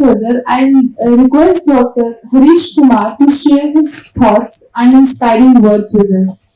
further, I request Dr. Harish Kumar to share his thoughts and inspiring words with us.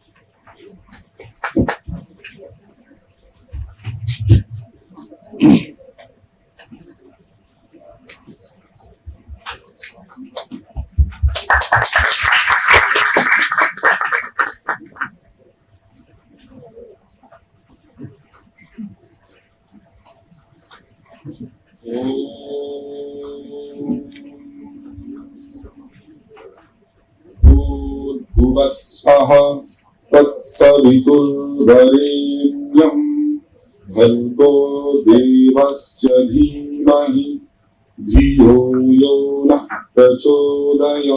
भूर्भुवस्वः तत्सवितुर्वरेण्यं भर्गो देवस्य धीमहि धियो यो नः प्रचोदयात्।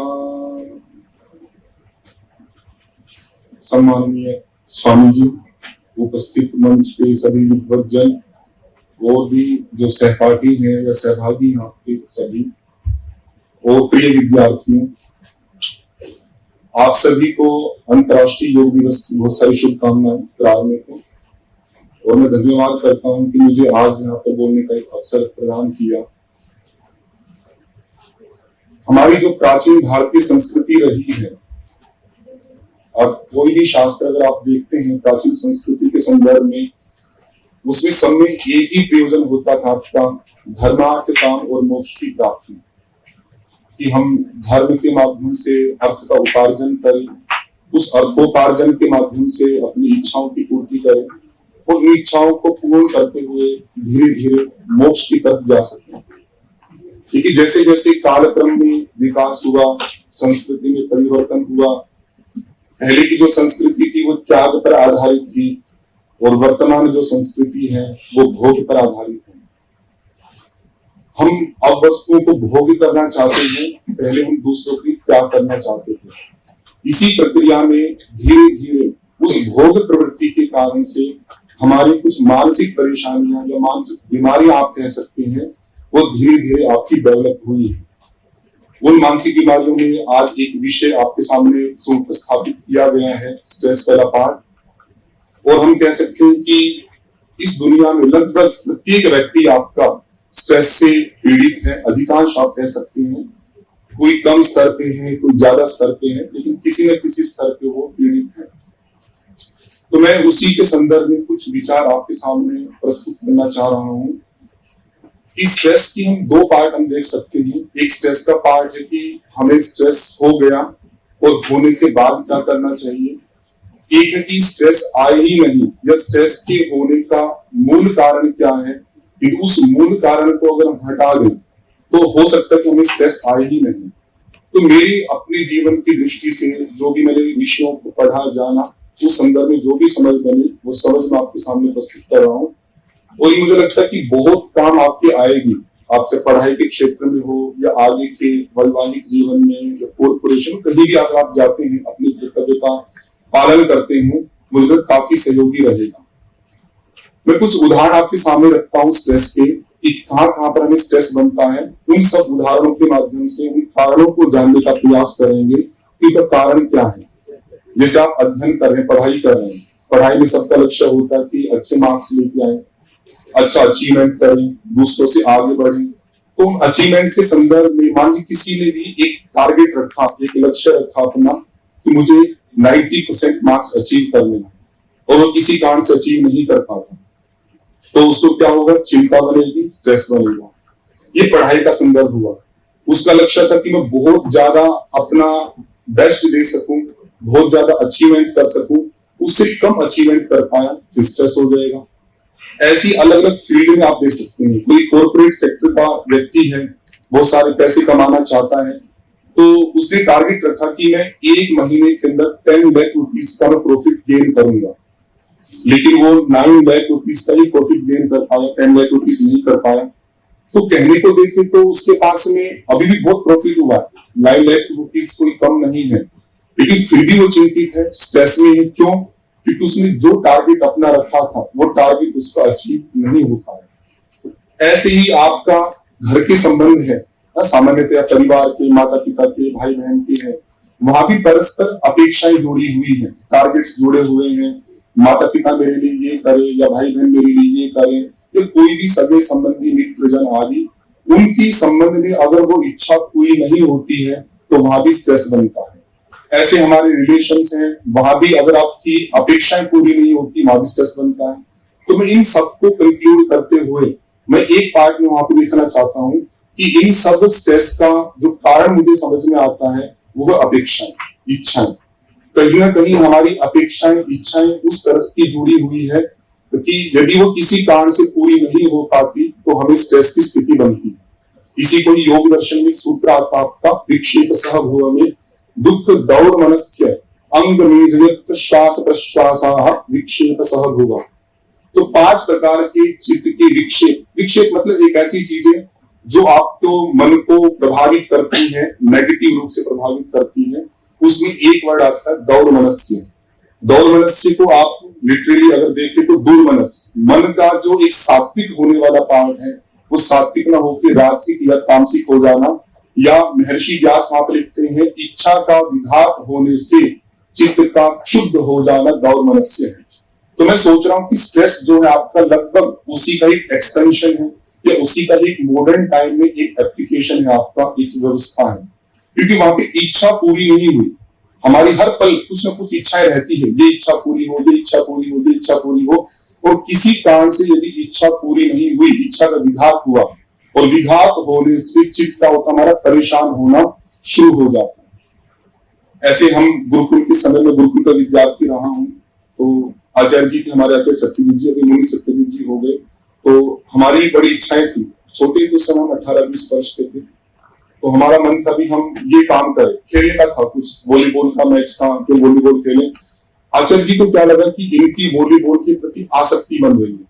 सम्माननीय स्वामी जी, उपस्थित मंच पे सभी विद्वज्जन और भी जो सहपाठी हैं या सहभागी हैं आपके सभी, और प्रिय विद्यार्थियों, आप सभी को अंतर्राष्ट्रीय योग दिवस की बहुत सारी शुभकामनाएं प्रारंभ को, और मैं धन्यवाद करता हूं कि मुझे आज यहाँ पर बोलने का एक अवसर प्रदान किया। हमारी जो प्राचीन भारतीय संस्कृति रही है, और कोई भी शास्त्र अगर आप देखते हैं प्राचीन संस्कृति के संदर्भ में, उसमें सब में एक ही प्रयोजन होता था आपका धर्मार्थ काम और मोक्ष की प्राप्ति, कि हम धर्म के माध्यम से अर्थ का उपार्जन करें, उस अर्थोपार्जन के माध्यम से अपनी इच्छाओं की पूर्ति करें और इन इच्छाओं को पूर्ण करते हुए धीरे धीरे मोक्ष की तरफ जा सकें। क्योंकि जैसे जैसे कालक्रम में विकास हुआ, संस्कृति में परिवर्तन हुआ, पहले की जो संस्कृति थी वो त्याग पर आधारित थी और वर्तमान जो संस्कृति है वो भोग पर आधारित है। हम अब वस्तुओं को भोग करना चाहते हैं, पहले हम दूसरों की त्याग करना चाहते थे। इसी प्रक्रिया में धीरे धीरे उस भोग प्रवृत्ति के कारण से हमारी कुछ मानसिक परेशानियां या मानसिक बीमारियां आप कह सकते हैं, वो धीरे धीरे आपकी डेवलप हुई है। उन मानसिक बीमारियों में आज एक विषय आपके सामने उपस्थापित किया गया है, स्ट्रेस वाला पार्ट। और हम कह सकते हैं कि इस दुनिया में लगभग प्रत्येक व्यक्ति आपका स्ट्रेस से पीड़ित है। अधिकांश आप कह सकते हैं, कोई कम स्तर पे है, कोई ज्यादा स्तर पे है, लेकिन किसी न किसी स्तर पे वो पीड़ित है। तो मैं उसी के संदर्भ में कुछ विचार आपके सामने प्रस्तुत करना चाह रहा हूं। इस स्ट्रेस की हम दो पार्ट हम देख सकते हैं। एक स्ट्रेस का पार्ट है कि हमें स्ट्रेस हो गया और होने के बाद क्या करना चाहिए। एक है कि स्ट्रेस आए ही नहीं, या स्ट्रेस के होने का मूल कारण क्या है, कि उस मूल कारण को अगर हम हटा दें तो हो सकता है कि हमें स्ट्रेस आए ही नहीं। तो मेरी अपने जीवन की दृष्टि से जो भी मैंने विषयों को पढ़ा जाना, उस संदर्भ में जो भी समझ बनी वो समझ मैं आपके सामने प्रस्तुत कर रहा हूँ। और ये मुझे लगता है कि बहुत काम आपके आएगी, आपसे पढ़ाई के क्षेत्र में हो या आगे के वैवाहिक जीवन में या कॉर्पोरेशन, कहीं भी अगर आप जाते हैं अपने कर्तव्य का पालन करते हैं, मुझे काफी सहयोगी रहेगा। मैं कुछ उदाहरण आपके सामने रखता हूँ स्ट्रेस के, कि कहाँ पर हमें स्ट्रेस बनता है। उन सब उदाहरणों के माध्यम से उन कारणों को जानने का प्रयास करेंगे कि इसका कारण क्या है। जैसे आप अध्ययन कर रहे हैं, पढ़ाई कर रहे हैं, पढ़ाई में सबका लक्ष्य होता है कि अच्छे मार्क्स लेके आए, अच्छा अचीवमेंट करें, दूसरों से आगे बढ़ें। तो उन अचीवमेंट के संदर्भ में मान लीजिए किसी ने भी एक टारगेट रखा, एक लक्ष्य रखा अपना कि मुझे 90% मार्क्स अचीव करने हैं, और वो किसी कारण से अचीव नहीं कर पाता, तो उसको क्या होगा, चिंता बनेगी, स्ट्रेस बनेगा। ये पढ़ाई का संदर्भ हुआ। उसका लक्ष्य था कि मैं बहुत ज्यादा अपना बेस्ट दे सकूं, बहुत ज्यादा अचीवमेंट कर सकूं, उससे कम अचीवमेंट कर पाया, फिर स्ट्रेस हो जाएगा। ऐसी अलग अलग फील्ड में आप देख सकते हैं। कोई कॉर्पोरेट सेक्टर का व्यक्ति है, बहुत सारे पैसे कमाना चाहता है, तो उसने टारगेट रखा कि मैं एक महीने के अंदर 10 लाख रुपीस का प्रॉफिट गेन करूंगा, लेकिन वो 9 लाख रुपीस का ही प्रॉफिट गेन कर पाया, 10 लाख रुपीस नहीं कर पाया। तो कहने को देखे तो उसके पास में अभी भी बहुत प्रॉफिट हुआ है, 9 लाख रुपीस कोई कम नहीं है, लेकिन फिर भी वो चिंतित है, स्ट्रेस में है। क्यों? क्योंकि उसने जो टारगेट अपना रखा था वो टारगेट उसका अचीव नहीं हो पाया। ऐसे ही आपका घर के संबंध है, सामान्यतः परिवार के, माता पिता के, भाई बहन के हैं, वहां भी परस्पर अपेक्षाएं जुड़ी हुई हैं, टारगेट्स जुड़े हुए हैं। माता पिता मेरे लिए ये करे या भाई बहन मेरे लिए ये करे, या कोई भी सगे संबंधी मित्रजन आदि, उनकी संबंध में अगर वो इच्छा पूरी नहीं होती है तो वहां भी स्ट्रेस बनता है। ऐसे हमारे रिलेशंस हैं, वहां भी अगर आपकी अपेक्षाएं पूरी नहीं होती वहां भी स्ट्रेस बनता है। तो मैं इन सबको कंक्लूड करते हुए मैं एक पार्ट में वहां पे देखना चाहता हूं कि इन सब स्ट्रेस का जो कारण मुझे समझ में आता है वो है अपेक्षाएं, इच्छाएं। कहीं ना कहीं हमारी अपेक्षाएं, इच्छाएं उस तरह की जुड़ी हुई है कि यदि वो किसी कारण से पूरी नहीं हो पाती तो हमें स्ट्रेस की स्थिति बनती है। इसी को ही योग दर्शन में सूत्र आता है आपका, विक्षेप सह भुव में दुख दौड़ मनस्य अंग में जयत्र श्वास प्रश्वासाः विक्षेप सह भुव। तो 5 प्रकार के चित्त के विक्षेप, विक्षेप मतलब एक ऐसी चीज है जो आपको मन को प्रभावित करती है, नेगेटिव रूप से प्रभावित करती है। उसमें एक वर्ड आता है दौड़ मनस्य। दौड़ मनस्य को आप लिटरली अगर देखें तो दुर्मनस, मन का जो एक सात्विक होने वाला पार्ट है वो सात्विक ना होकर राजसिक या तामसिक हो जाना, या महर्षि व्यास वहां पर लिखते हैं इच्छा का विघात होने से चित्त का क्षुब्ध हो जाना दौड़ मनस्य है। तो मैं सोच रहा हूं कि स्ट्रेस जो है आपका लगभग उसी का एक एक्सटेंशन है या उसी का एक मॉडर्न टाइम में एक एप्लीकेशन है, आपका एक व्यवस्था है। क्योंकि वहां पे इच्छा पूरी नहीं हुई, हमारी हर पल कुछ ना कुछ इच्छाएं रहती है, ये इच्छा पूरी हो, ये इच्छा पूरी हो, ये इच्छा पूरी हो, और किसी कारण से यदि इच्छा पूरी नहीं हुई, इच्छा का विघात हुआ, और विघात होने से चित्त का होता हमारा परेशान होना शुरू हो जाता है। ऐसे हम गुरुकुल के समय में गुरुकुल का विद्यार्थी रहा हूं, तो आचार्य जी थे हमारे, आचार्य सत्यजीत जी, अभी मुनि सत्यजीत जी हो गए। तो हमारी बड़ी इच्छाएं थी, छोटे तो समय हम 18-20 वर्ष के थे, तो हमारा मन था भी हम ये काम करें, खेलने का था, कुछ वॉलीबॉल का मैच था, तो वॉलीबॉल खेलें। आचार्य जी को क्या लगा कि इनकी वॉलीबॉल के प्रति आसक्ति बन रही है,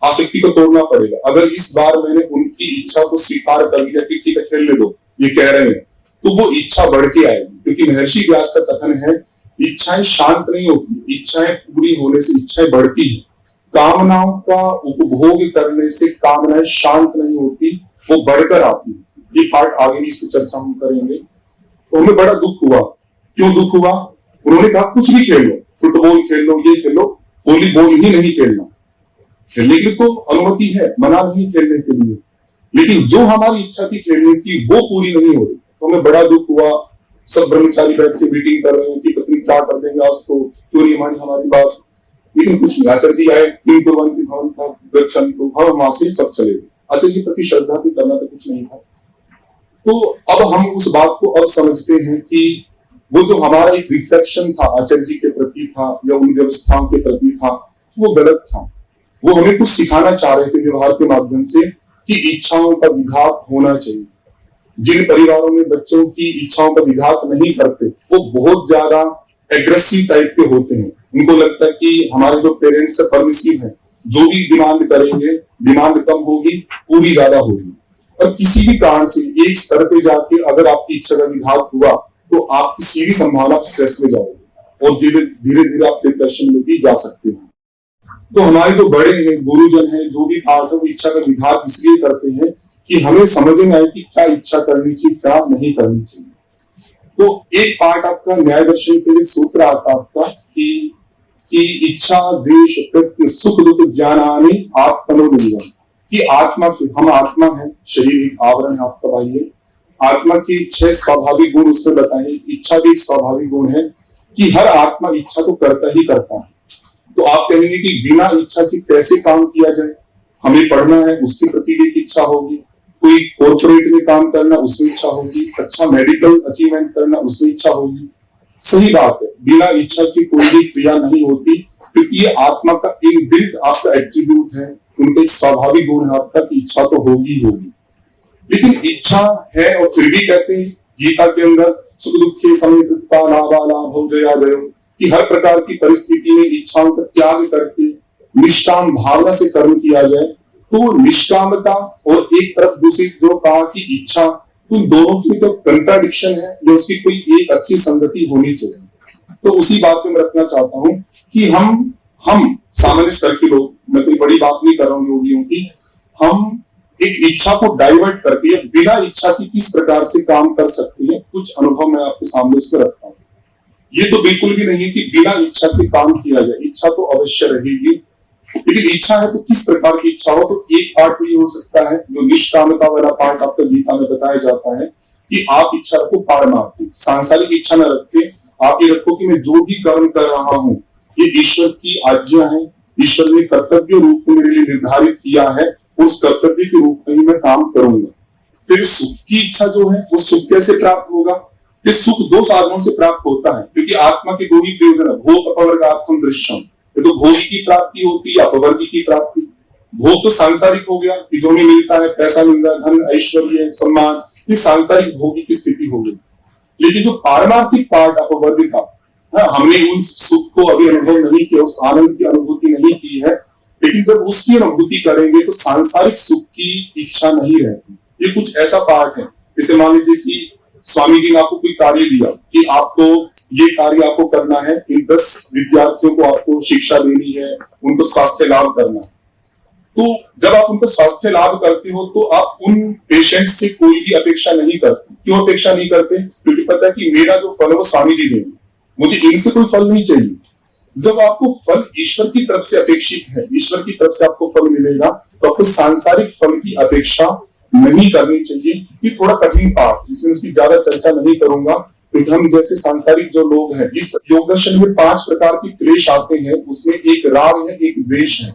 आसक्ति को तोड़ना पड़ेगा। अगर इस बार मैंने उनकी इच्छा को स्वीकार कर लिया कि ठीक है खेलने दो, ये कह रहे हैं, तो वो इच्छा बढ़ के आएगी। क्योंकि महर्षि व्यास का कथन है इच्छाएं शांत नहीं होती, इच्छाएं पूरी होने से इच्छाएं बढ़ती है। कामनाओं का उपभोग करने से कामनाएं शांत नहीं होती, वो बढ़कर आती है। ये पार्ट आगे भी इसकी चर्चा हम करेंगे। तो हमें बड़ा दुख हुआ। क्यों दुख हुआ? उन्होंने कहा कुछ भी खेल लो, फुटबॉल खेल लो, ये खेल लो, वॉलीबॉल ही नहीं खेलना। खेलने के लिए तो अनुमति है, मना नहीं खेलने के लिए, लेकिन जो हमारी इच्छा थी खेलने की वो पूरी नहीं हो रही। तो हमें बड़ा दुख हुआ। सब ब्रह्मचारी बैठ के मीटिंग कर रहे हैं कि पत्नी क्या कर देंगे आज, तो क्यों नहीं मानी हमारी बात। लेकिन कुछ नहीं, आचार्य जी आए, किम कुर्वन्ति भवन्तः गच्छन्तु भव, वहां से सब चले गए। आचार्य जी प्रति श्रद्धा थी, करना तो कुछ नहीं था। तो अब हम उस बात को अब समझते हैं कि वो जो हमारा एक रिफ्लेक्शन था आचार्य जी के प्रति था या उन व्यवस्थाओं के प्रति था, वो गलत था। वो हमें कुछ सिखाना चाह रहे थे व्यवहार के माध्यम से कि इच्छाओं का विघात होना चाहिए। जिन परिवारों में बच्चों की इच्छाओं का विघात नहीं करते वो बहुत ज्यादा एग्रेसिव टाइप के होते हैं। उनको लगता है कि हमारे जो पेरेंट्स परमिसिव है, जो भी डिमांड करेंगे डिमांड कम होगी, पूरी ज्यादा होगी। और किसी भी कारण से एक स्तर पे जाके अगर आपकी इच्छा का विघात हुआ तो आपकी सीधी संभावना आप स्ट्रेस में जाओगे और धीरे धीरे आप डिप्रेशन में भी जा सकते हैं। तो हमारे जो बड़े हैं, गुरुजन हैं, जो भी पार्ट है वो इच्छा का विघात इसलिए करते हैं कि हमें समझ में आए कि क्या इच्छा करनी चाहिए, क्या नहीं करनी चाहिए। तो एक पार्ट आपका न्याय दर्शन के लिए सूत्र आता आपका कि इच्छा द्वेष कृत्य सुख दुख ज्ञानानि आत्मनोनियम, कि आत्मा के, हम आत्मा है, शरीर एक आवरण है आपका बाह्य, आत्मा की 6 स्वाभाविक गुण उसमें बताए। इच्छा भी एक स्वाभाविक गुण है कि हर आत्मा इच्छा तो करता ही करता है। तो आप कहेंगे कि बिना इच्छा के कैसे काम किया जाए? हमें पढ़ना है, उसके प्रति भी इच्छा होगी, कोई कॉर्पोरेट में काम करना उसमें इच्छा होगी, अच्छा मेडिकल अचीवमेंट करना उसमें इच्छा होगी। सही बात है, बिना इच्छा की कोई भी क्रिया नहीं होती, क्योंकि ये आत्मा का इनबिल्ट आपका एट्रीब्यूट है, उनका एक स्वाभाविक गुण है आपका कि इच्छा तो होगी होगी। लेकिन इच्छा है और फिर भी कहते हैं गीता के अंदर सुख दुखे समय कृत्वा लाभालाभौ जया जयो, कि हर प्रकार की परिस्थिति में इच्छाओं का त्याग करके निष्काम भावना से कर्म किया जाए। तो निष्कामता और एक तरफ दूसरी जो कहा कि इच्छा, तो दोनों की जो कंट्राडिक्शन है या उसकी कोई एक अच्छी संगति होनी चाहिए। तो उसी बात में मैं रखना चाहता हूं कि हम सामान्य स्तर के लोग, मैं कोई बड़ी बात नहीं कर रहा हूं योगियों की, हम एक इच्छा को डाइवर्ट करके या बिना इच्छा की किस प्रकार से काम कर सकते हैं, कुछ अनुभव मैं आपके सामने उसमें रखता हूं। ये तो बिल्कुल भी नहीं है कि बिना इच्छा के काम किया जाए, इच्छा तो अवश्य रहेगी। लेकिन इच्छा है तो किस प्रकार की इच्छा हो, तो एक पार्ट तो ये हो सकता है जो निष्कामता वाला पार्ट आपका गीता में बताया जाता है कि आप इच्छा रखो पारमार्थिक, सांसारिक इच्छा न रख के आप ये रखो कि मैं जो भी कर्म कर रहा हूं ये ईश्वर की आज्ञा है, ईश्वर ने कर्तव्य रूप में मेरे लिए निर्धारित किया है, उस कर्तव्य के रूप में ही मैं काम करूंगा। फिर सुख की इच्छा जो है वो सुख कैसे प्राप्त होगा? ये सुख दो साधनों से प्राप्त होता है, क्योंकि आत्मा के दो ही प्रयोजन है, भोग अपवर्गार्थम दृश्यम। ये तो भोगी की प्राप्ति होती है, अपवर्गी की प्राप्ति। भोग तो सांसारिक हो गया कि जो भी मिलता है, पैसा मिल रहा है, धन ऐश्वर्य सम्मान, ये सांसारिक भोगी की स्थिति हो गई। लेकिन जो पारमार्थिक पार्ट अपवर्ग का, हमने उन सुख को अभी अनुभव नहीं किया, उस आनंद की अनुभूति नहीं की है, लेकिन जब उसकी अनुभूति करेंगे तो सांसारिक सुख की इच्छा नहीं रहती। ये कुछ ऐसा पार्ट है, जैसे मान लीजिए कि स्वामी जी ने आपको कोई कार्य दिया कि आपको ये कार्य आपको करना है, इन 10 विद्यार्थियों को आपको शिक्षा देनी है, उनको स्वास्थ्य लाभ करना है। तो जब आप उनको स्वास्थ्य लाभ करते हो तो आप उन पेशेंट से कोई भी अपेक्षा नहीं करते। क्यों अपेक्षा नहीं करते? क्योंकि पता है कि मेरा जो फल है वो स्वामी जी देंगे, मुझे इनसे कोई फल नहीं चाहिए। जब आपको फल ईश्वर की तरफ से अपेक्षित है, ईश्वर की तरफ से आपको फल मिलेगा, तो आपको सांसारिक फल की अपेक्षा नहीं करनी चाहिए। ये थोड़ा कठिन पाठ, जिसमें इसकी ज्यादा चर्चा नहीं करूंगा, क्योंकि हम जैसे सांसारिक जो लोग हैं, इस योग दर्शन में 5 प्रकार के क्लेश आते हैं, उसमें एक राग है, एक द्वेष है।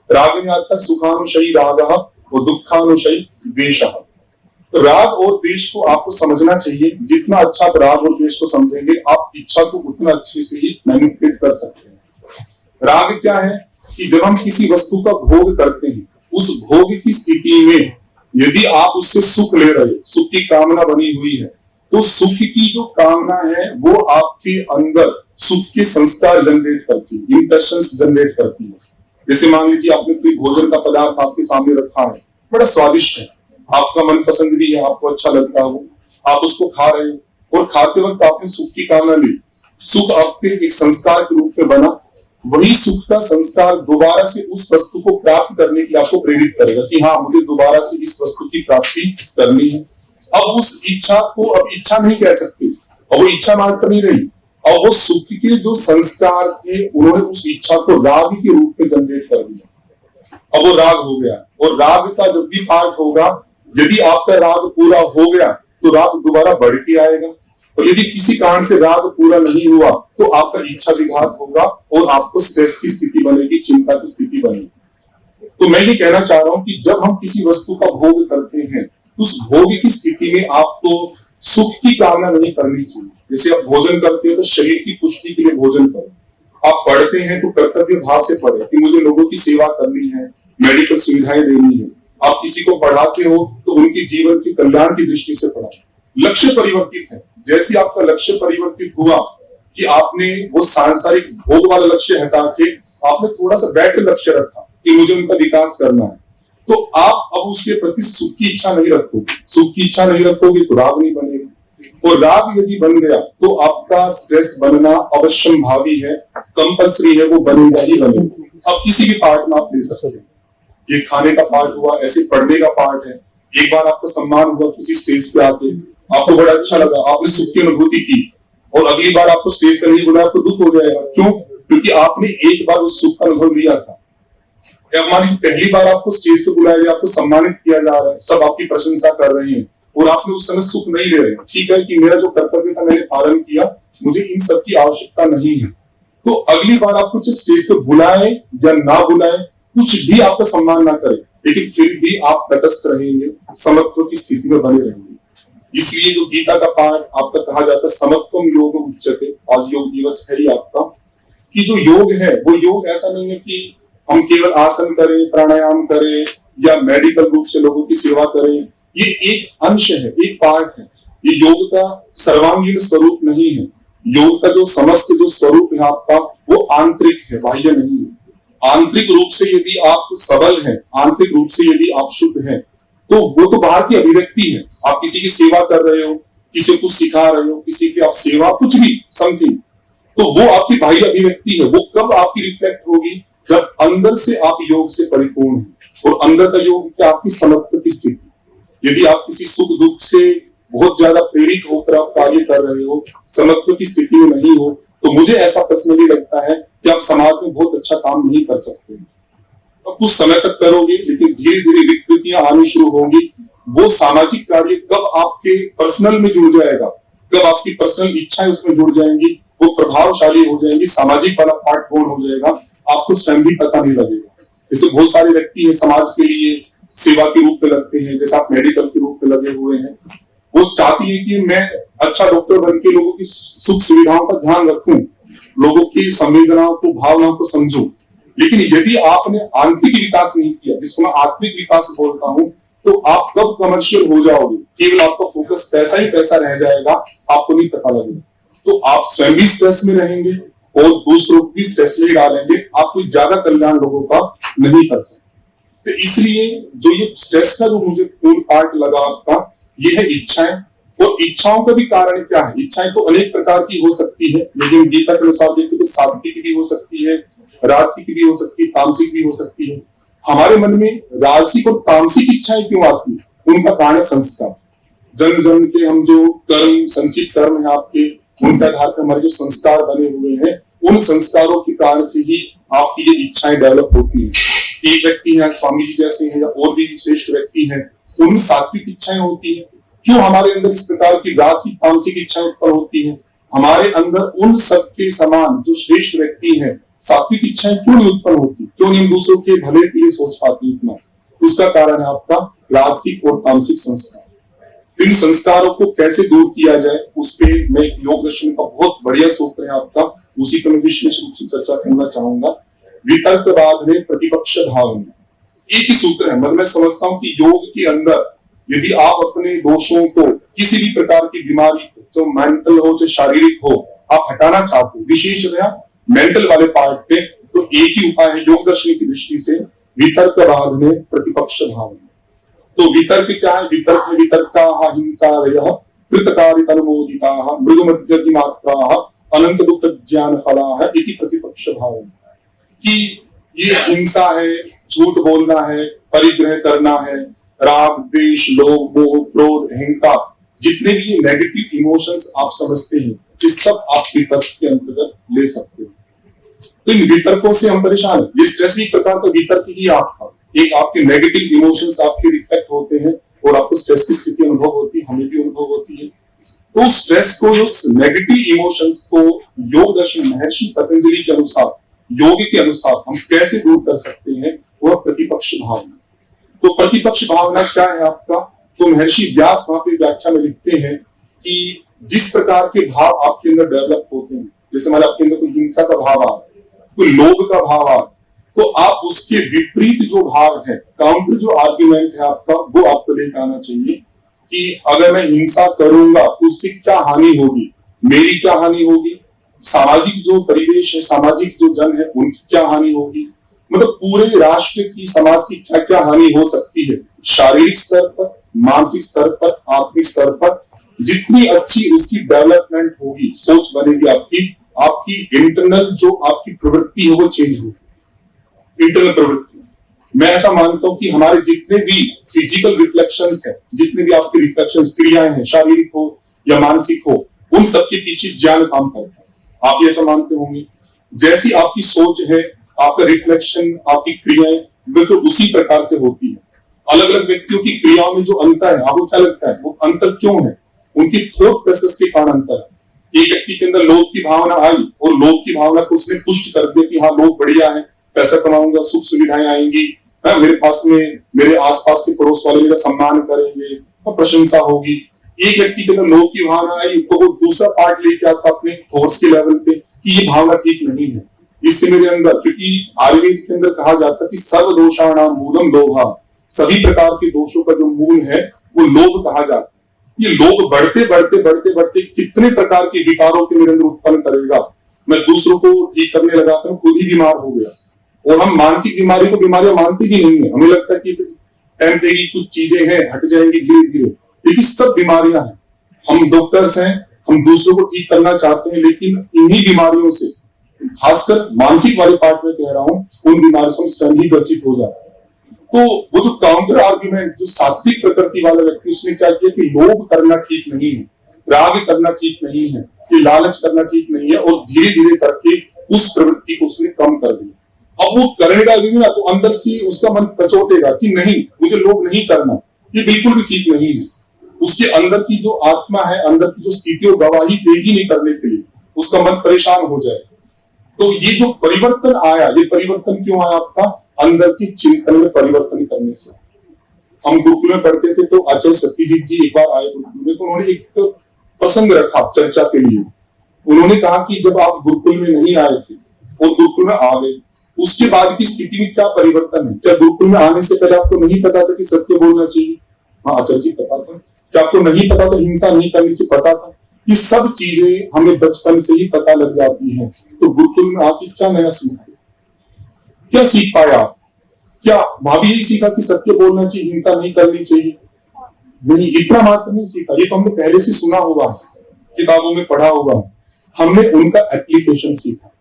राग में आता है सुखानुशयी राग और दुखानुशयी द्वेष। तो राग और द्वेष को आपको समझना चाहिए। जितना अच्छा आप राग और द्वेष को समझेंगे, आप इच्छा को उतना अच्छे से ही मैनिपुलेट कर सकते हैं। राग क्या है कि जब हम किसी वस्तु का भोग करते हैं, उस भोग की स्थिति में यदि आप उससे सुख ले रहे हो, सुख की कामना बनी हुई है, तो सुख की जो कामना है वो आपके अंदर सुख के संस्कार जनरेट करती है, इंप्रेशंस जनरेट करती है। जैसे मान लीजिए आपने कोई भोजन का पदार्थ आपके सामने रखा है, बड़ा स्वादिष्ट है, आपका मनपसंद भी है, आपको अच्छा लगता है, वो आप उसको खा रहे हो और खाते वक्त आपने सुख की कामना ली, सुख आपके एक संस्कार के रूप में बना, वही सुख का संस्कार दोबारा से उस वस्तु को प्राप्त करने के लिए आपको प्रेरित करेगा कि हाँ, मुझे दोबारा से इस वस्तु की प्राप्ति करनी है। अब उस इच्छा को अब इच्छा नहीं कह सकते, और वो इच्छा मात्र नहीं रही, और वो सुख के जो संस्कार थे उन्होंने उस इच्छा को राग के रूप में जनरेट कर दिया। अब वो राग हो गया, और राग का जब भी पार्ट होगा, यदि आपका राग पूरा हो गया तो राग दोबारा बढ़ के आएगा, और यदि किसी कारण से राग पूरा नहीं हुआ तो आपका इच्छा विघात होगा और आपको स्ट्रेस की स्थिति बनेगी, चिंता की स्थिति बनेगी। तो मैं ये कहना चाह रहा हूं कि जब हम किसी वस्तु का भोग करते हैं, उस भोग की स्थिति में आपको सुख की कामना नहीं करनी चाहिए। जैसे आप भोजन करते हो तो शरीर की पुष्टि के लिए भोजन करो, आप पढ़ते हैं तो कर्तव्य भाव से पढ़े कि मुझे लोगों की सेवा करनी है, मेडिकल सुविधाएं देनी है। आप किसी को पढ़ाते हो तो उनके जीवन के कल्याण की दृष्टि से पढ़ाओ। लक्ष्य परिवर्तित है, जैसे आपका लक्ष्य परिवर्तित हुआ कि आपने वो सांसारिक भोग वाला लक्ष्य हटा के आपने थोड़ा सा बेटर लक्ष्य रखा कि मुझे उनका विकास करना है, तो आप अब उसके प्रति सुख की इच्छा नहीं रखोगे। सुख की इच्छा नहीं रखोगे तो राग नहीं बनेगा, और राग यदि बन गया तो आपका स्ट्रेस बनना अवश्यम भावी है, कंपल्सरी है, वो बनेगा ही बनेगा। अब किसी भी पार्ट में आप ले सकते हैं, ये खाने का पार्ट हुआ, ऐसे पढ़ने का पार्ट है। एक बार आपका सम्मान हुआ किसी स्टेज पे आके, आपको बड़ा अच्छा लगा, आपने सुख की अनुभूति की, और अगली बार आपको स्टेज पे नहीं बुलाया, आपको दुख हो जाएगा। क्यों? क्योंकि आपने एक बार उस सुख का अनुभव लिया था। मान लीजिए पहली बार आपको स्टेज पे बुलाया गया, आपको सम्मानित किया जा रहा है, सब आपकी प्रशंसा कर रहे हैं, और आपने उस समय सुख नहीं ले रहे। ठीक है कि मेरा जो कर्तव्य था मैंने पालन किया, मुझे इन सब की आवश्यकता नहीं है। तो अगली बार आपको स्टेज पे बुलाए या ना बुलाए, कुछ भी आपका सम्मान ना करे, लेकिन फिर भी आप तटस्थ रहेंगे, समत्व की स्थिति में बने रहेंगे। इसलिए जो गीता का पाठ आपका कहा जाता है समत्वम योग उच्यते, आज योग दिवस है ही आपका, कि जो योग है वो योग ऐसा नहीं है कि हम केवल आसन करें, प्राणायाम करें या मेडिकल रूप से लोगों की सेवा करें। ये एक अंश है, एक पार्ट है। ये योग का सर्वांगीण स्वरूप नहीं है। योग का जो समस्त जो स्वरूप है आपका, वो आंतरिक है, बाह्य नहीं है। आंतरिक रूप से यदि आप सबल हैं, आंतरिक रूप से यदि आप शुद्ध हैं, तो वो तो बाहर की अभिव्यक्ति है। आप किसी की सेवा कर रहे हो, किसी को सिखा रहे हो, किसी की आप सेवा, कुछ भी समथिंग, तो वो आपकी बाह्य अभिव्यक्ति है। वो कब आपकी रिफ्लेक्ट होगी? जब अंदर से आप योग से परिपूर्ण हैं। और अंदर का योग क्या? आपकी समत्व की स्थिति। यदि आप किसी सुख दुख से बहुत ज्यादा प्रेरित होकर आप कार्य कर रहे हो, समत्व की स्थिति में नहीं हो, तो मुझे ऐसा पर्सनली लगता है कि आप समाज में बहुत अच्छा काम नहीं कर सकते। और कुछ समय तक करोगे, लेकिन धीरे धीरे विकृतियां आनी शुरू होंगी। वो सामाजिक कार्य कब आपके पर्सनल में जुड़ जाएगा, कब आपकी पर्सनल इच्छाएं उसमें जुड़ जाएंगी, वो प्रभावशाली हो जाएंगी, सामाजिक वाला पार्ट पूर्ण हो जाएगा, आपको स्वयं भी पता नहीं लगेगा। जैसे बहुत सारे व्यक्ति हैं समाज के लिए सेवा के रूप में लगते हैं, जैसे आप मेडिकल के रूप में लगे हुए हैं, वो चाहती है कि मैं अच्छा डॉक्टर बन के लोगों की सुख सुविधाओं का ध्यान रखूं, लोगों की संवेदनाओं को, भावनाओं को समझूं। लेकिन यदि आपने आंतरिक विकास नहीं किया, जिसको मैं आत्मिक विकास बोलता हूं, तो आप कब कमर्शियल हो जाओगे, केवल आपका फोकस पैसा ही पैसा रह जाएगा, आपको नहीं पता लगेगा। तो आप स्वयं भी स्ट्रेस में रहेंगे और दूसरों को भी स्ट्रेस में डालेंगे, आप कोई ज्यादा कल्याण लोगों का नहीं कर सकते। तो इसलिए जो ये स्ट्रेस का जो मुझे पूर्ण पार्ट लगा आपका, ये है इच्छाएं। और इच्छाओं का भी कारण क्या है? इच्छाएं तो अनेक प्रकार की हो सकती है, लेकिन गीता के अनुसार देखें तो सात्विक भी हो सकती है, राजसिक भी हो सकती है, तामसिक भी हो सकती है। हमारे मन में राजसिक और तामसिक इच्छाएं क्यों आती है? उनका कारण संस्कार। जन्म जन्म के हम जो कर्म, संचित कर्म है आपके, उनके आधार पर हमारे जो संस्कार बने हुए हैं, उन संस्कारों के कारण से ही आपकी ये इच्छाएं डेवलप होती हैं। एक व्यक्ति है स्वामी जी जैसे हैं या और भी श्रेष्ठ व्यक्ति हैं, उनमें सात्विक इच्छाएं होती है। क्यों हमारे अंदर इस प्रकार की राजसिक तामसिक इच्छाएं उत्पन्न होती है? हमारे अंदर उन सबके समान जो श्रेष्ठ व्यक्ति हैं, सात्विक इच्छाएं क्यों नहीं उत्पन्न होती? क्यों नहीं हम दूसरों के भले के लिए सोच पाते इतना? उसका कारण है आपका राजसिक और तामसिक संस्कार। इन संस्कारों को कैसे दूर किया जाए, उस पे मैं योग दर्शन का बहुत बढ़िया सूत्र है आपका, उसी पर मैं विशेष रूप से चर्चा करना चाहूंगा। वितर्कवाद में प्रतिपक्ष भावना, एक ही सूत्र है। मतलब मैं समझता हूं कि योग के अंदर यदि आप अपने दोषों को, किसी भी प्रकार की बीमारी जो मेंटल हो चाहे शारीरिक हो, आप हटाना चाहते हो, विशेषतया मेंटल वाले पार्ट पे, तो एक ही उपाय है योग दर्शन की दृष्टि से, वितर्कवाद में प्रतिपक्ष भावना। तो वितर्क क्या है? वितर्क है वितर्का हिंसादयः कृतकारितनुमोदिताः मृदुमध्यति मात्राः अनंत दुख ज्ञान फलाः इति प्रतिपक्ष भावना। कि ये हिंसा है, झूठ बोलना है, परिग्रह करना है, राग द्वेष लोभ मोह क्रोध अहंकार, जितने भी ये नेगेटिव इमोशंस आप समझते हैं, ये सब आप वितर्क के अंतर्गत ले सकते हो। तो इन वितर्कों से हम परेशान हैं। ये स्ट्रेस एक प्रकार का वितर्क ही आपका, एक आपके नेगेटिव इमोशंस आपके रिफ्लेक्ट होते हैं और आपको स्ट्रेस की स्थिति अनुभव होती है, हमें भी अनुभव होती है। तो स्ट्रेस को, उस नेगेटिव इमोशंस को योग दर्शन महर्षि पतंजलि के अनुसार, योग के अनुसार हम कैसे दूर कर सकते हैं? वह प्रतिपक्ष भावना। तो प्रतिपक्ष भावना क्या है आपका? तो महर्षि व्यास वहां पे व्याख्या में लिखते हैं कि जिस प्रकार के भाव आपके अंदर डेवलप होते हैं, जैसे मान आपके अंदर कोई हिंसा का भाव आ, कोई लोभ का भाव आ, तो आप उसके विपरीत जो भाव है, काउंटर जो आर्ग्यूमेंट है आपका, वो आपको लेकर आना चाहिए कि अगर मैं हिंसा करूंगा तो उससे क्या हानि होगी, मेरी क्या हानि होगी, सामाजिक जो परिवेश है, सामाजिक जो जन है, उनकी क्या हानि होगी, मतलब पूरे राष्ट्र की, समाज की क्या क्या हानि हो सकती है, शारीरिक स्तर पर, मानसिक स्तर पर, आत्मिक स्तर पर। जितनी अच्छी उसकी डेवलपमेंट होगी, सोच बनेगी आपकी इंटरनल जो आपकी प्रवृत्ति है वो चेंज होगी। इंटरनल प्रवृत्ति, मैं ऐसा मानता हूं कि हमारे जितने भी फिजिकल रिफ्लेक्शंस है, जितने भी आपके रिफ्लेक्शंस, क्रियाएं हैं, शारीरिक हो या मानसिक हो, उन सबके पीछे ज्ञान काम करता है। आप ये ऐसा मानते होंगे, जैसी आपकी सोच है, आपका रिफ्लेक्शन, आपकी क्रियाएं बिल्कुल उसी प्रकार से होती है। अलग अलग व्यक्तियों की क्रियाओं में जो अंतर है, आपको क्या लगता है वो अंतर क्यों है? उनकी थॉट प्रोसेस के कारण अंतर है। एक व्यक्ति के अंदर लोभ की भावना आई और लोभ की भावना को उसने पुष्ट कर दिया कि हाँ लोभ बढ़िया है, पैसा कमाऊंगा, सुख सुविधाएं आएंगी, मेरे पास में मेरे आसपास के पड़ोस वाले मेरा सम्मान करेंगे, प्रशंसा होगी। एक व्यक्ति के अंदर लोभ की भावना आई तो वो दूसरा पार्ट लेके आता अपने थॉट्स के लेवल पे कि ये भावना ठीक नहीं है, इससे मेरे अंदर, क्योंकि आयुर्वेद के अंदर कहा जाता है कि सर्व दोषाणाम मूलम लोभः, सभी प्रकार के दोषों का जो मूल है वो लोभ कहा जाता है। ये लोभ बढ़ते बढ़ते बढ़ते बढ़ते कितने प्रकार के विकारों के मेरे अंदर उत्पन्न करेगा। मैं दूसरों को ठीक करने लगा था, खुद ही बीमार हो गया। और हम मानसिक बीमारी को बीमारियां मानते भी नहीं है, हमें लगता है कि टेम्परेरी कुछ चीजें हैं, हट जाएंगी धीरे धीरे, लेकिन सब बीमारियां हैं। हम डॉक्टर्स हैं, हम दूसरों को ठीक करना चाहते हैं, लेकिन इन्हीं बीमारियों से, खासकर मानसिक वाले पार्ट में कह रहा हूं, उन बीमारियों से स्वयं ही ग्रसित हो जाते हैं। तो वो जो काउंटर आर्ग्यूमेंट, जो सात्विक प्रकृति वाला व्यक्ति, उसने क्या किया कि लोभ करना ठीक नहीं है, राग करना ठीक नहीं है, कि लालच करना ठीक नहीं है, और धीरे धीरे करके उस प्रवृत्ति को उसने कम कर दिया। अब वो करेगा भी ना तो अंदर से उसका मन कचोटेगा कि नहीं, मुझे लोग नहीं करना, ये बिल्कुल भी ठीक नहीं है। उसके अंदर की जो आत्मा है, अंदर की जो स्थिति वो गवाही देगी नहीं करने के लिए, उसका मन परेशान हो जाए। तो ये जो परिवर्तन आया, ये परिवर्तन क्यों आया? आपका अंदर की चिंतन में परिवर्तन करने से। हम गुरुकुल में पढ़ते थे तो आचार्य सत्यजीत जी एक बार आए गुरुकुल में, तो उन्होंने एक प्रसंग रखा चर्चा के लिए। उन्होंने कहा कि जब आप गुरुकुल में नहीं आए थे और गुरुकुल में आ गए, उसके बाद की स्थिति में क्या परिवर्तन है? क्या गुरुकुल में आने से पहले आपको नहीं पता था कि सत्य बोलना चाहिए? हाँ आचार्य जी पता था। क्या आपको नहीं पता था हिंसा नहीं करनी चाहिए? पता था। ये सब चीजें हमें बचपन से ही पता लग जाती हैं। तो गुरुकुल में आके क्या नया सीखा? क्या सीख पाया आप? क्या भाभी यही सीखा कि सत्य बोलना चाहिए, हिंसा नहीं करनी चाहिए? नहीं, इतना मात्र नहीं सीखा। ये तो हमने पहले से सुना होगा, किताबों में पढ़ा होगा। हमने उनका एप्लीकेशन सीखा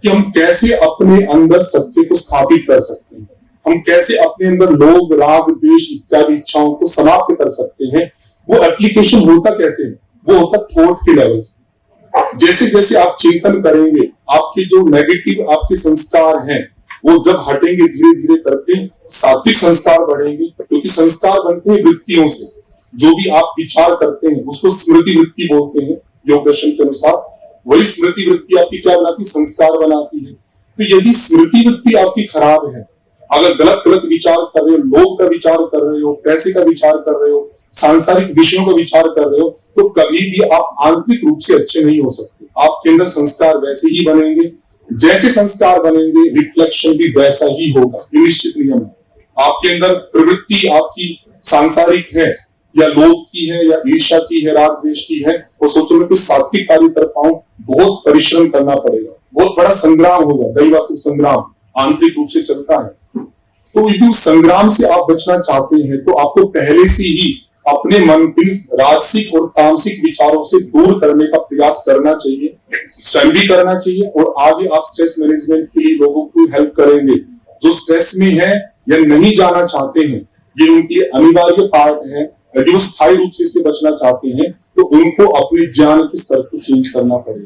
कि हम कैसे अपने अंदर सत्य को स्थापित कर सकते हैं, हम कैसे अपने अंदर लोभ, राग, द्वेष इत्यादि इच्छाओं को समाप्त कर सकते हैं। वो एप्लीकेशन होता कैसे है? वो होता थॉट के लेवल। जैसे जैसे आप चिंतन करेंगे, आपके जो नेगेटिव आपके संस्कार हैं वो जब हटेंगे, धीरे धीरे करके सात्विक संस्कार बढ़ेंगे, क्योंकि संस्कार बनते हैं वृत्तियों से। जो भी आप विचार करते हैं उसको स्मृति वृत्ति बोलते हैं योग दर्शन के अनुसार। वही स्मृति वृत्ति आपकी क्या बनाती? संस्कार बनाती है। तो यदि स्मृति वृत्ति आपकी खराब है, अगर गलत गलत विचार कर रहे हो, लोभ का विचार कर रहे हो, पैसे का विचार कर रहे हो, सांसारिक विषयों का विचार कर रहे हो, तो कभी भी आप आंतरिक रूप से अच्छे नहीं हो सकते। आपके अंदर संस्कार वैसे ही बनेंगे, जैसे संस्कार बनेंगे रिफ्लेक्शन भी वैसा ही होगा। ये निश्चित नियम है। आपके अंदर प्रवृत्ति आपकी सांसारिक है या लोभ की है या ईर्ष्या की है, राग द्वेष की है, और सोचो मैं कुछ सात्विक कार्य कर पाऊं, बहुत परिश्रम करना पड़ेगा, बहुत बड़ा संग्राम होगा। दैवासुर संग्राम आंतरिक रूप से चलता है। तो यदि उस संग्राम से आप बचना चाहते हैं तो आपको पहले से ही अपने मन के राजसिक और तामसिक विचारों से दूर करने का प्रयास करना चाहिए, स्वयं भी करना चाहिए, और आगे आप स्ट्रेस मैनेजमेंट के लिए लोगों को हेल्प करेंगे। जो स्ट्रेस में है या नहीं जाना चाहते हैं, ये उनके लिए अनिवार्य पार्ट है। यदि वो स्थायी रूप से इससे बचना चाहते हैं तो उनको अपने ज्ञान के स्तर को चेंज करना पड़ेगा।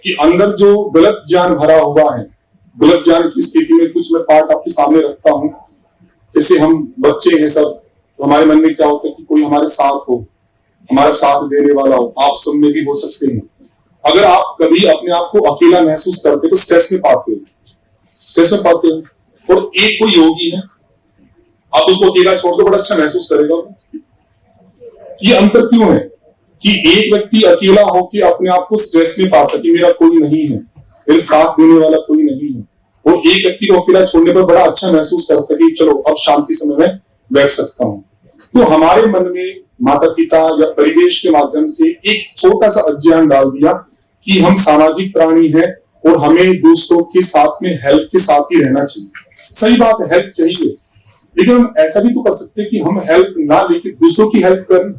कि अंदर जो गलत ज्ञान भरा हुआ है, गलत ज्ञान की स्थिति में कुछ मैं पार्ट आपके सामने रखता हूं। जैसे हम बच्चे हैं सब, तो हमारे मन में क्या होता है कि कोई हमारे साथ हो, हमारा साथ देने वाला हो। आप सब में भी हो सकते हैं। अगर आप कभी अपने आप को अकेला महसूस करते तो स्ट्रेस में पाते हो, स्ट्रेस में पाते हो। और एक कोई योगी है, आप उसको अकेला छोड़ दो, बड़ा अच्छा महसूस करेगा। ये अंतर क्यों है कि एक व्यक्ति अकेला होकर अपने आप को स्ट्रेस में पाता कि मेरा कोई नहीं है, मेरे साथ देने वाला कोई नहीं है, और एक व्यक्ति को अकेला छोड़ने पर बड़ा अच्छा महसूस करता कि चलो अब शांति समय में बैठ सकता हूं। तो हमारे मन में माता पिता या परिवेश के माध्यम से एक छोटा सा अज्ञान डाल दिया कि हम सामाजिक प्राणी हैं और हमें दूसरों के साथ में हेल्प के साथ ही रहना चाहिए। सही बात है, हेल्प चाहिए, लेकिन हम ऐसा भी तो कर सकते हैं कि हम हेल्प ना लेके दूसरों की हेल्प करें।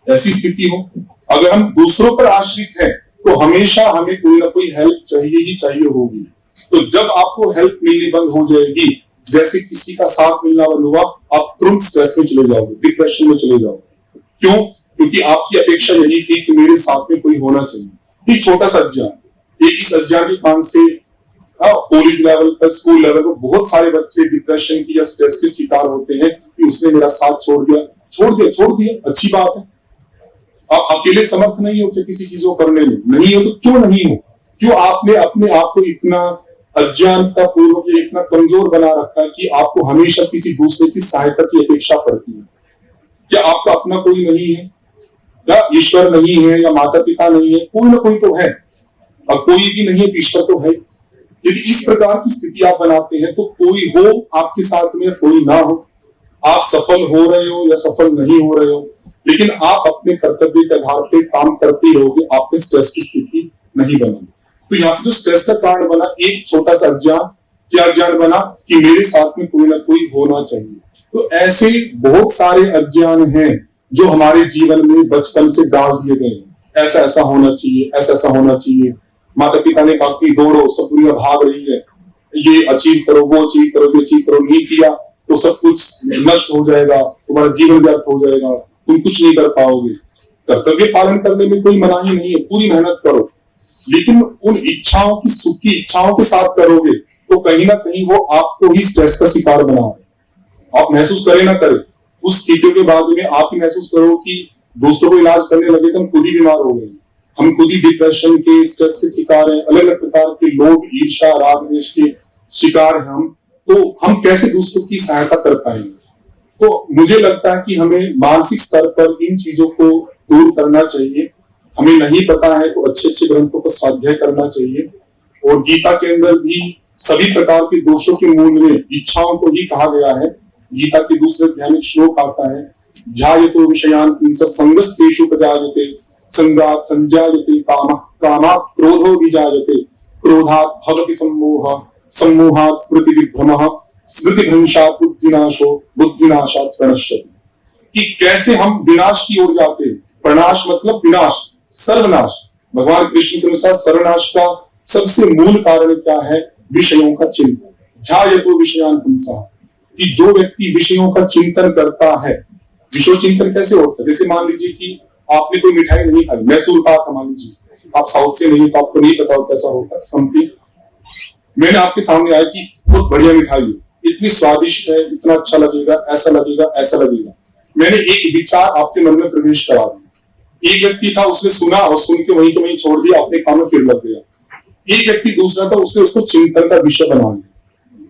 ऐसी स्थिति हो, अगर हम दूसरों पर आश्रित हैं तो हमेशा हमें कोई ना कोई हेल्प चाहिए ही चाहिए होगी। तो जब आपको हेल्प मिलनी बंद हो जाएगी, जैसे किसी का साथ मिलना बंद हुआ, आप तुरंत स्ट्रेस में चले जाओगे, डिप्रेशन में चले जाओगे। क्यों? क्योंकि आपकी अपेक्षा यही थी कि मेरे साथ में कोई होना चाहिए। ये छोटा सा अज्ञान, एक इस अज्ञान के कारण से कॉलेज लेवल पर, स्कूल लेवल पर बहुत सारे बच्चे डिप्रेशन की या स्ट्रेस के शिकार होते हैं कि उसने मेरा साथ छोड़ दिया। अच्छी बात है, आप अकेले समर्थ नहीं हो क्या किसी चीज को करने में? नहीं हो तो क्यों नहीं हो? क्यों आपने अपने आप को इतना अज्ञानता पूर्वक इतना कमजोर बना रखा है कि आपको हमेशा किसी दूसरे की सहायता की अपेक्षा पड़ती है? क्या आपका अपना कोई नहीं है, या ईश्वर नहीं है, या माता पिता नहीं है? कोई ना कोई तो है, और कोई भी नहीं है तो ईश्वर तो है। यदि इस प्रकार की स्थिति आप बनाते हैं तो कोई हो आपके साथ में, कोई ना हो, आप सफल हो रहे हो या सफल नहीं हो रहे हो, लेकिन आप अपने कर्तव्य के आधार पर काम करते रहोगे, आप में स्ट्रेस की स्थिति नहीं बनेगी। तो यहाँ पे जो स्ट्रेस का कारण बना एक छोटा सा अज्ञान, क्या अज्ञान बना कि मेरे साथ में कोई ना कोई होना चाहिए। तो ऐसे बहुत सारे अज्ञान हैं जो हमारे जीवन में बचपन से डाल दिए गए हैं। ऐसा ऐसा होना चाहिए, ऐसा ऐसा होना चाहिए। माता पिता ने कहा कि दौड़ो, सब दुनिया भाग रही है, ये अचीव करो, वो अचीव करो, ये अचीव करो, नहीं किया तो सब कुछ नष्ट हो जाएगा, तुम्हारा जीवन व्यर्थ हो जाएगा, तुम कुछ नहीं कर पाओगे। कर्तव्य पालन करने में कोई मनाही नहीं है, पूरी मेहनत करो, लेकिन उन इच्छाओं की, सुख की इच्छाओं के साथ करोगे तो कहीं ना कहीं वो आपको ही स्ट्रेस का शिकार बना रहे हैं। आप महसूस करें ना करें, उस स्थितियों के बाद में आप ही महसूस करो कि दूसरों को इलाज करने लगे तो हम खुद ही बीमार हो गए, हम खुद ही डिप्रेशन के, स्ट्रेस के शिकार हैं, अलग अलग प्रकार के लोग, ईर्ष्या, राग द्वेष के शिकार हैं हम। तो हम कैसे दूसरों की सहायता कर पाएंगे? तो मुझे लगता है कि हमें मानसिक स्तर पर इन चीजों को दूर करना चाहिए। हमें नहीं पता है तो अच्छे अच्छे ग्रंथों को स्वाध्याय करना चाहिए। और गीता के अंदर भी सभी प्रकार के दोषों के मूल में इच्छाओं को ही कहा गया है। गीता के दूसरे अध्याय में श्लोक आता है, ध्यायतो विषयान् पुंसः संगस्तेषु प्रजायते, संगात् संजायते कामः, कामात् क्रोधो विजायते, क्रोधात् भवति सम्मोहः, सम्मोहात् स्मृति विभ्रमः, स्मृति भ्रंशात् बुद्धिनाशो, बुद्धिनाशात् प्रणश्यति। कि कैसे हम विनाश की ओर जाते हैं। प्रणाश मतलब विनाश, सर्वनाश। भगवान कृष्ण के अनुसार सर्वनाश का सबसे मूल कारण क्या है? विषयों का चिंतन। ध्यायतो विषयान् पुंसः, कि जो व्यक्ति विषयों का चिंतन करता है। विषय चिंतन कैसे होता है? जैसे मान लीजिए कि आपने कोई मिठाई नहीं खाई, मैसूर पाक, मान लीजिए आप साउथ से नहीं, तो आपको नहीं पता कैसा होता है समथिंग। मैंने आपके सामने आया कि बहुत बढ़िया मिठाई है, इतनी स्वादिष्ट है, इतना अच्छा लगेगा, ऐसा लगेगा, ऐसा लगेगा। मैंने एक विचार आपके मन में प्रवेश करा दिया। एक व्यक्ति था, उसने सुना और सुन के वहीं के वहीं छोड़ दिया, अपने काम में फिर लग गया। एक व्यक्ति दूसरा था, उसने उसको चिंतन का विषय बना लिया।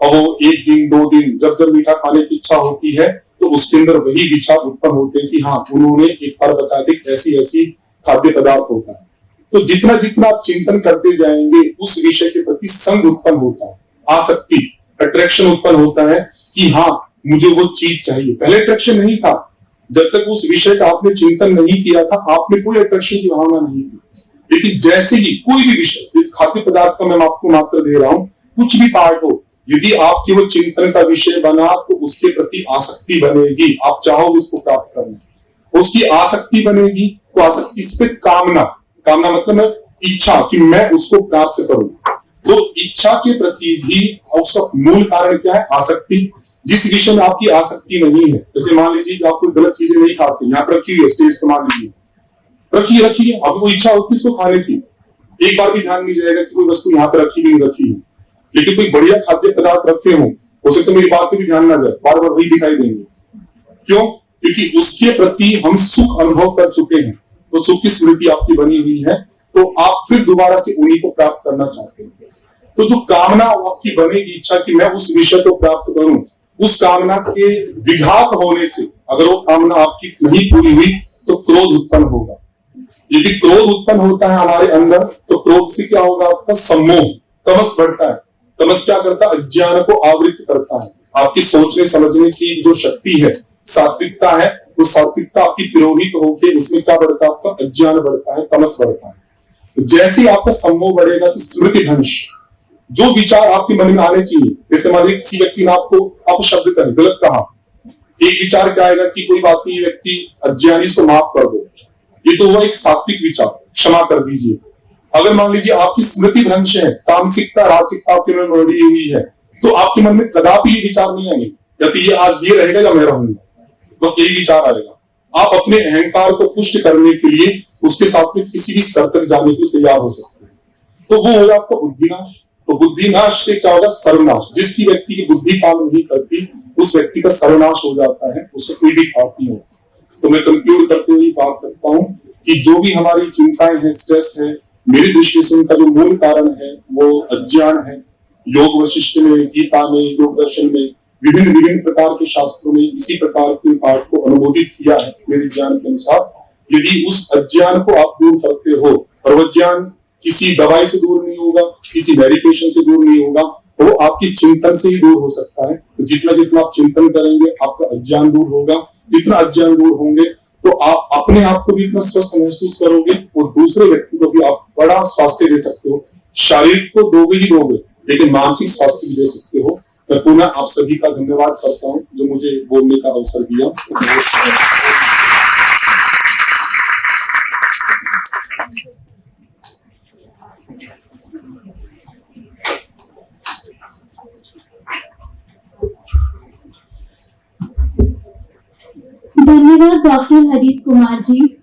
और वो एक दिन, 2 दिन, जब जब मीठा खाने की इच्छा होती है तो उसके अंदर वही विचार उत्पन्न होते हैं कि हाँ, उन्होंने एक बार बताया था ऐसी ऐसी खाद्य पदार्थ होता है। तो जितना जितना आप चिंतन करते जाएंगे, उस विषय के प्रति संग उत्पन्न होता है, आसक्ति, अट्रैक्शन उत्पन्न होता है कि हाँ, मुझे वो चीज चाहिए। पहले अट्रैक्शन नहीं था, जब तक उस विषय का आपने चिंतन नहीं किया था, आपने कोई अट्रैक्शन की भावना नहीं की। लेकिन जैसे ही कोई भी विषय, खाद्य पदार्थ का मैं आपको मात्र दे रहा हूं, कुछ भी पार्ट हो, यदि आपके वो चिंतन का विषय बना तो उसके प्रति आसक्ति बनेगी, आप चाहोगे उसको प्राप्त करना। उसकी आसक्ति बनेगी तो आसक्ति से कामना, कामना मतलब इच्छा कि मैं उसको प्राप्त करूं। तो इच्छा के प्रति भी उसका मूल कारण क्या है? आसक्ति। जिस विषय में आपकी आसक्ति नहीं है, जैसे मान लीजिए कि आप कोई गलत चीजें नहीं खाते, यहाँ पर रखी हुई है स्टेज पर, मान लीजिए रखिए, आपको इच्छा होती है इसको खाने की, एक बार भी ध्यान नहीं जाएगा कि कोई वस्तु यहाँ पे रखी नहीं रखी है। लेकिन कोई बढ़िया खाद्य पदार्थ रखे हो सकता है मेरी बात पे भी ध्यान ना जाए, बार बार वही दिखाई देंगे। क्यों? क्योंकि उसके प्रति हम सुख अनुभव कर चुके हैं, तो सुख की स्मृति आपकी बनी हुई है, तो आप फिर दोबारा से उन्हीं को प्राप्त करना चाहते हैं। तो जो कामना आपकी बनेगी, इच्छा कि मैं उस विषय को प्राप्त करूं, उस कामना के विघात होने से, अगर वो कामना आपकी नहीं पूरी हुई तो क्रोध उत्पन्न होगा। यदि क्रोध उत्पन्न होता है हमारे अंदर, तो क्रोध से क्या होगा? आपका सम्मोह, तमस बढ़ता है। तमस क्या करता है? अज्ञान को आवृत करता है। आपकी सोचने समझने की जो शक्ति है, सात्विकता है, वो सात्विकता आपकी तिरोहित होकर उसमें क्या बढ़ता है? आपका अज्ञान बढ़ता है, तमस बढ़ता है। तो जैसे ही आपका सम्मोह बढ़ेगा तो स्मृति भ्रंश, जो विचार आपके मन में आने चाहिए, जैसे मान लीजिए किसी व्यक्ति ने आपको शब्द कहे, गलत कहा, एक विचार क्या आएगा कि कोई बात नहीं, व्यक्ति अज्ञानी, इसको माफ कर दो। ये तो हुआ एक सात्विक विचार, क्षमा कर दीजिए। अगर मान लीजिए आपकी स्मृति भ्रंश है, तामसिकता, राजसिकता आपके मन में बढ़ी हुई है, तो आपके मन में कदापि ये विचार नहीं आएंगे, या तो ये आज ये रहेगा या मैं रहूंगा, बस यही विचार आएगा। आप अपने अहंकार को पुष्ट करने के लिए उसके साथ में किसी भी स्तर तक जाने के लिए तैयार हो सकते हैं। तो वो होगा आपका बुद्धिनाश। तो बुद्धिनाश से क्या होगा? सर्वनाश। जिसकी व्यक्ति की बुद्धि काम नहीं करती, उस व्यक्ति का सर्वनाश हो जाता है, उसका कोई भी पाप नहीं होता। तो मैं कंक्लूड करते हुए बात करता हूं कि जो भी हमारी चिंताएं हैं, स्ट्रेस है, मेरी दृष्टि से उनका जो मूल कारण है वो अज्ञान है। योग वशिष्ठ में, गीता में, योग दर्शन में, विभिन्न प्रकार के शास्त्रों में इसी प्रकार के पाठ को अनुमोदित किया है मेरे ज्ञान के अनुसार। यदि उस अज्ञान को आप दूर करते हो, और वो ज्ञान किसी दवाई से दूर नहीं होगा, किसी मेडिकेशन से दूर नहीं होगा, वो आपकी चिंतन से ही दूर हो सकता है। तो जितना जितना आप चिंतन करेंगे, आपका अज्ञान दूर होगा। जितना अज्ञान दूर होंगे तो आप अपने आप को भी इतना स्वस्थ महसूस करोगे, और दूसरे व्यक्ति को भी आप बड़ा स्वास्थ्य दे सकते हो। शारीरिक को दोगे ही दोगे, लेकिन मानसिक स्वास्थ्य भी दे सकते हो। मैं पुनः आप सभी का धन्यवाद करता हूं जो मुझे बोलने का अवसर दिया। धन्यवाद डॉक्टर हरीश कुमार जी।